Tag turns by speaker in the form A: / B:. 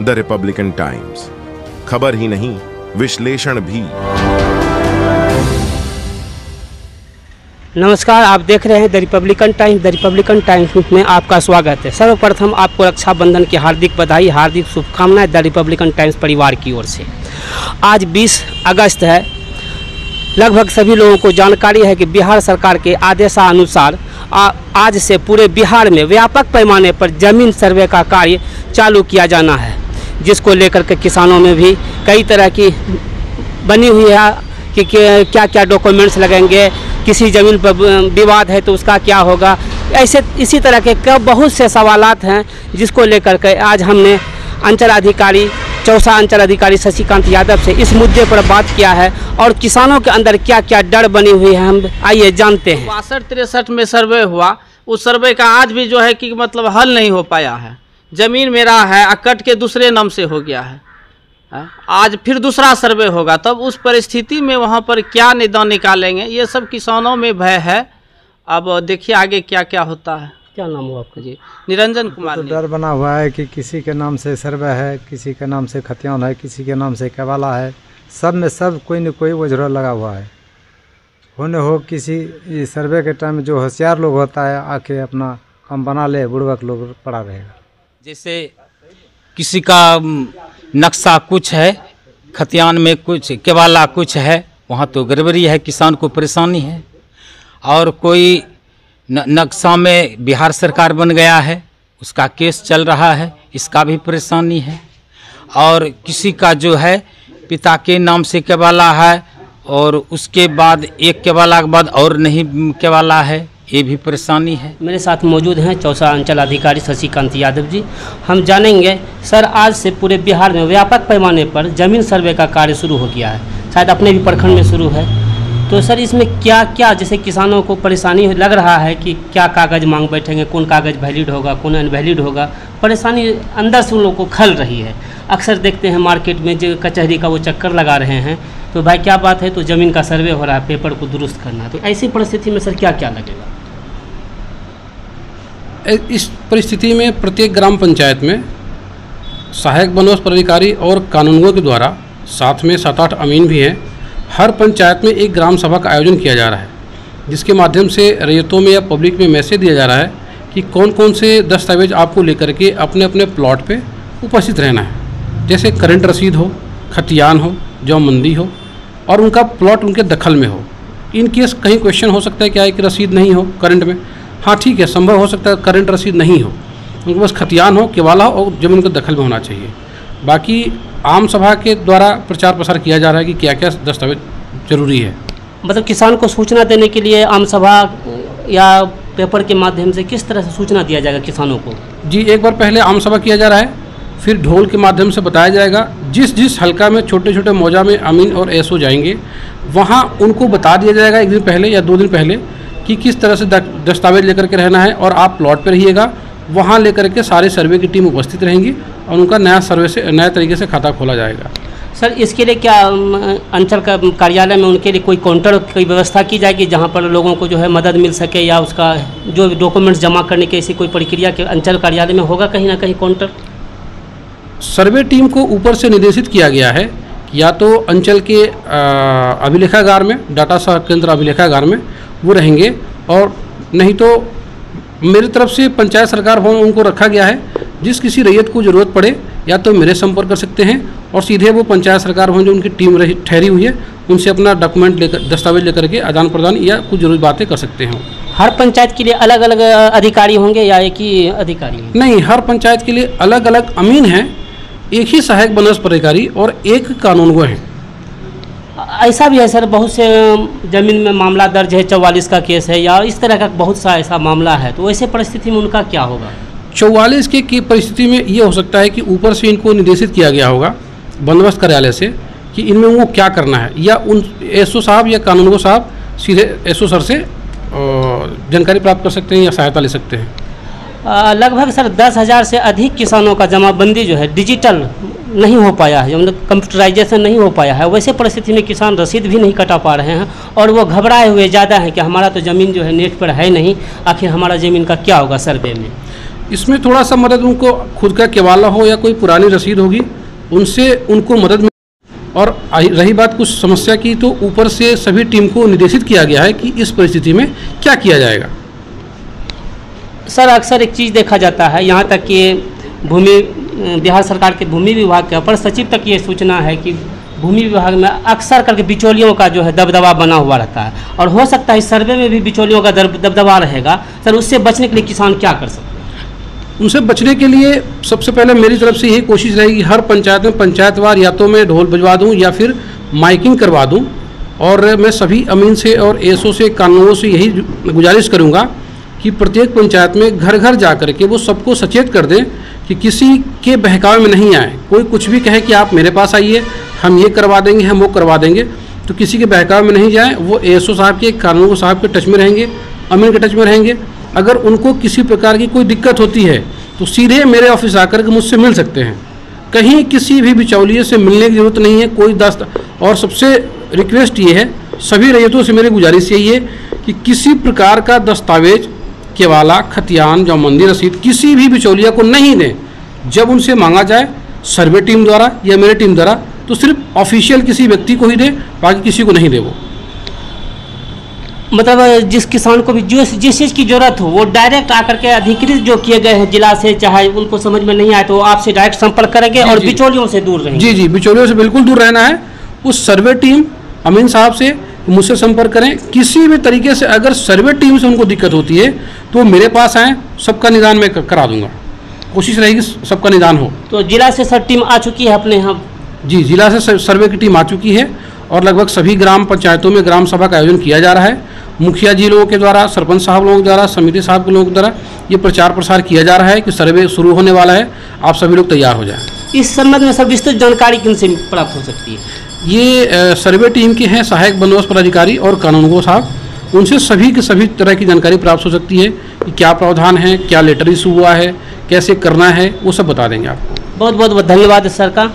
A: The Republican times, खबर ही नहीं विश्लेषण भी।
B: नमस्कार, आप देख रहे हैं the Republican times. The Republican times में आपका स्वागत है। सर्वप्रथम आपको रक्षाबंधन की हार्दिक बधाई, हार्दिक शुभकामनाएं द रिपब्लिकन टाइम्स परिवार की ओर से। आज 20 अगस्त है। लगभग सभी लोगों को जानकारी है कि बिहार सरकार के आदेशानुसार आज से पूरे बिहार में व्यापक पैमाने पर जमीन सर्वे का कार्य चालू किया जाना है, जिसको लेकर के किसानों में भी कई तरह की बनी हुई है कि क्या क्या डॉक्यूमेंट्स लगेंगे, किसी ज़मीन पर विवाद है तो उसका क्या होगा। ऐसे इसी तरह के बहुत से सवालात हैं, जिसको लेकर के आज हमने चौसा अंचल अधिकारी शशिकांत यादव से इस मुद्दे पर बात किया है और किसानों के अंदर क्या क्या डर बनी हुई है, हम आइए जानते हैं।
C: 62-63 में सर्वे हुआ, उस सर्वे का आज भी जो है कि मतलब हल नहीं हो पाया है। ज़मीन मेरा है, कट के दूसरे नाम से हो गया है। आज फिर दूसरा सर्वे होगा, तब उस परिस्थिति में वहाँ पर क्या निदान निकालेंगे, ये सब किसानों में भय है। अब देखिए आगे क्या क्या होता है।
B: क्या नाम हुआ आपका?
C: जी, निरंजन कुमार।
D: तो डर बना हुआ है कि किसी के नाम से सर्वे है, किसी के नाम से खतियान है, किसी के नाम से केवाला है। सब में सब कोई न कोई वजह लगा हुआ है। होने हो किसी सर्वे के टाइम जो होशियार लोग होता है आके अपना काम बना ले, बुड़बक लोग पड़ा रहेगा।
E: जैसे किसी का नक्शा कुछ है, खतियान में कुछ, केवाला कुछ है, वहाँ तो गड़बड़ी है, किसान को परेशानी है। और कोई नक्शा में बिहार सरकार बन गया है, उसका केस चल रहा है, इसका भी परेशानी है। और किसी का जो है पिता के नाम से केवाला है और उसके बाद एक केवाला के बाद और नहीं केवाला है, ये भी परेशानी है।
B: मेरे साथ मौजूद हैं चौसा अंचल अधिकारी शशिकांत यादव जी। हम जानेंगे सर, आज से पूरे बिहार में व्यापक पैमाने पर जमीन सर्वे का कार्य शुरू हो गया है, शायद अपने भी प्रखंड में शुरू है। तो सर इसमें क्या क्या, जैसे किसानों को परेशानी लग रहा है कि क्या कागज़ मांग बैठेंगे, कौन कागज़ वैलिड होगा, कौन अनवैलिड होगा, परेशानी अंदर से उन लोगों को खल रही है। अक्सर देखते हैं मार्केट में जो कचहरी का वो चक्कर लगा रहे हैं, तो भाई क्या बात है, तो ज़मीन का सर्वे हो रहा है, पेपर को दुरुस्त करना। तो ऐसी परिस्थिति में सर क्या क्या लगेगा?
F: इस परिस्थिति में प्रत्येक ग्राम पंचायत में सहायक वनोपज पदाधिकारी और कानूनगों के द्वारा, साथ में 7-8 अमीन भी हैं, हर पंचायत में एक ग्राम सभा का आयोजन किया जा रहा है, जिसके माध्यम से रैयतों में या पब्लिक में मैसेज दिया जा रहा है कि कौन कौन से दस्तावेज आपको लेकर के अपने अपने प्लॉट पे उपस्थित रहना है। जैसे करंट रसीद हो, खतियान हो, जौमंदी हो और उनका प्लॉट उनके दखल में हो। इन केस कहीं क्वेश्चन हो सकता है क्या है कि रसीद नहीं हो करंट में, हाँ ठीक है, संभव हो सकता है करंट रसीद नहीं हो, उनके पास खतियान हो, केवाला हो और जमीन के दखल में होना चाहिए। बाकी आम सभा के द्वारा प्रचार प्रसार किया जा रहा है कि क्या क्या दस्तावेज जरूरी है।
B: मतलब किसान को सूचना देने के लिए आम सभा या पेपर के माध्यम से किस तरह से सूचना दिया जाएगा किसानों को? जी,
F: एक बार पहले आम सभा किया जा रहा है, फिर ढोल के माध्यम से बताया जाएगा। जिस जिस हल्का में छोटे छोटे मौजा में अमीन और एसओ जाएंगे, वहाँ उनको बता दिया जाएगा 1 दिन पहले या 2 दिन पहले कि किस तरह से दस्तावेज लेकर के रहना है और आप प्लॉट पर रहिएगा। वहाँ लेकर के सारे सर्वे की टीम उपस्थित रहेंगी और उनका नया तरीके से खाता खोला जाएगा।
B: सर इसके लिए क्या अंचल का कार्यालय में उनके लिए कोई काउंटर की व्यवस्था की जाएगी, जहाँ पर लोगों को जो है मदद मिल सके, या उसका जो डॉक्यूमेंट्स जमा करने की ऐसी कोई प्रक्रिया के अंचल कार्यालय में होगा कहीं ना कहीं काउंटर?
F: सर्वे टीम को ऊपर से निर्देशित किया गया है कि या तो अंचल के अभिलेखागार में, डाटा केंद्र अभिलेखागार में वो रहेंगे, और नहीं तो मेरी तरफ से पंचायत सरकार भवन उनको रखा गया है। जिस किसी रैयत को ज़रूरत पड़े या तो मेरे संपर्क कर सकते हैं और सीधे वो पंचायत सरकार भवन जो उनकी टीम ठहरी हुई है उनसे अपना डॉक्यूमेंट लेकर, दस्तावेज लेकर के आदान प्रदान या कुछ जरूरी बातें कर सकते हैं।
B: हर पंचायत के लिए अलग अलग अधिकारी होंगे या एक ही अधिकारी? नहीं,
F: हर पंचायत के लिए अलग अलग अमीन हैं, एक ही सहायक वनोपज पदाधिकारी और एक कानूनगो हैं।
B: ऐसा भी है सर, बहुत से ज़मीन में मामला दर्ज है, 44 का केस है या इस तरह का बहुत सा ऐसा मामला है, तो ऐसे परिस्थिति में उनका क्या होगा?
F: 44 की परिस्थिति में ये हो सकता है कि ऊपर से इनको निर्देशित किया गया होगा बंदोबस्त कार्यालय से कि इनमें उनको क्या करना है, या उन एसओ साहब या कानूनगो साहब सीधे एसओ सर से जानकारी प्राप्त कर सकते हैं या सहायता ले सकते हैं।
B: लगभग सर 10,000 से अधिक किसानों का जमाबंदी जो है डिजिटल नहीं हो पाया है, मतलब कंप्यूटराइजेशन नहीं हो पाया है। वैसे परिस्थिति में किसान रसीद भी नहीं कटा पा रहे हैं और वो घबराए हुए ज़्यादा हैं कि हमारा तो ज़मीन जो है नेट पर है नहीं, आखिर हमारा ज़मीन का क्या होगा सर्वे में।
F: इसमें थोड़ा सा मदद उनको खुद का केवाला हो या कोई पुरानी रसीद होगी उनसे उनको मदद मिल। और रही बात कुछ समस्या की, तो ऊपर से सभी टीम को निर्देशित किया गया है कि इस परिस्थिति में क्या किया जाएगा।
B: सर अक्सर एक चीज़ देखा जाता है, यहाँ तक कि बिहार सरकार के भूमि विभाग के अपर सचिव तक ये सूचना है कि भूमि विभाग में अक्सर करके बिचौलियों का जो है दबदबा बना हुआ रहता है, और हो सकता है इस सर्वे में भी बिचौलियों का दबदबा रहेगा। सर उससे बचने के लिए किसान क्या कर सकते हैं?
F: उनसे बचने के लिए सबसे पहले मेरी तरफ से यही कोशिश रहेगी, हर पंचायत में पंचायतवार या तो मैं ढोल बजवा दूं या फिर माइकिंग करवा दूं। और मैं सभी अमीन से और एसओ से, कानूनों से यही गुजारिश करूंगा कि प्रत्येक पंचायत में घर घर जा कर के वो सबको सचेत कर दें कि किसी के बहकावे में नहीं आए। कोई कुछ भी कहे कि आप मेरे पास आइए, हम ये करवा देंगे, हम वो करवा देंगे, तो किसी के बहकावे में नहीं जाए। वो एसओ साहब के, कानून साहब के टच में रहेंगे, अमीन के टच में रहेंगे। अगर उनको किसी प्रकार की कोई दिक्कत होती है तो सीधे मेरे ऑफिस आकर के मुझसे मिल सकते हैं। कहीं किसी भी बिचौलिए से मिलने की ज़रूरत नहीं है। कोई और सबसे रिक्वेस्ट ये है, सभी रैयतों से मेरी गुजारिश यही है कि किसी प्रकार का दस्तावेज, केवाला, खतियान, जमाबंदी, रसीद किसी भी बिचौलिया को नहीं दें। जब उनसे मांगा जाए सर्वे टीम द्वारा या मेरे टीम द्वारा, तो सिर्फ ऑफिशियल किसी व्यक्ति को ही दे, बाकी किसी को नहीं दे। वो
B: मतलब जिस किसान को भी जिस चीज़ की जरूरत हो वो डायरेक्ट आकर के अधिकृत जो किए गए हैं जिला से, चाहे उनको समझ में नहीं आए तो आपसे डायरेक्ट संपर्क करेंगे और बिचौलियों से दूर रहेंगे।
F: जी, बिचौलियों से बिल्कुल दूर रहना है। उस सर्वे टीम अमीन साहब से मुझसे संपर्क करें। किसी भी तरीके से अगर सर्वे टीम से उनको दिक्कत होती है तो मेरे पास आएँ, सबका निदान मैं करा दूंगा। कोशिश रहेगी सबका निदान हो।
B: तो जिला से सर टीम आ चुकी है अपने यहाँ?
F: जी, जिला से सर्वे की टीम आ चुकी है और लगभग सभी ग्राम पंचायतों में ग्राम सभा का आयोजन किया जा रहा है। मुखिया जी लोगों के द्वारा, सरपंच साहब लोगों के द्वारा, समिति साहब के लोगों के द्वारा ये प्रचार प्रसार किया जा रहा है कि सर्वे शुरू होने वाला है, आप सभी लोग तैयार हो जाएं।
B: इस संबंध में सर विस्तृत जानकारी किनसे प्राप्त हो सकती है?
F: ये सर्वे टीम के हैं सहायक बंदोबस्त पदाधिकारी और कानूनगो साहब, उनसे सभी की सभी तरह की जानकारी प्राप्त हो सकती है कि क्या प्रावधान है, क्या लेटर इशू हुआ है, कैसे करना है, वो सब बता देंगे आपको।
B: बहुत बहुत धन्यवाद सर का।